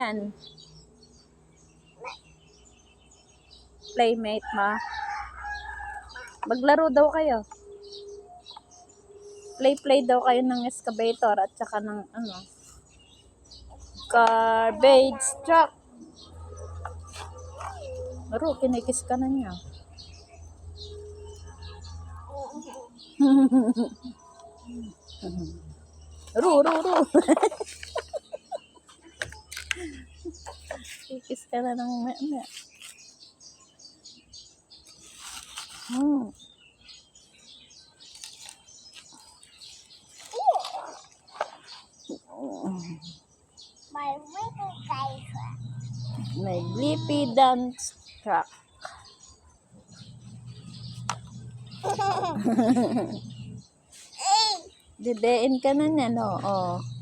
Yan. Playmate ma. Maglaro daw kayo. Play daw kayo ng excavator at saka ng garbage truck. Ru, kinikis ka na niya. Ru. Kikis ka na ng maya. May Blippi dance truck. Didein ka na niya, no? Oh.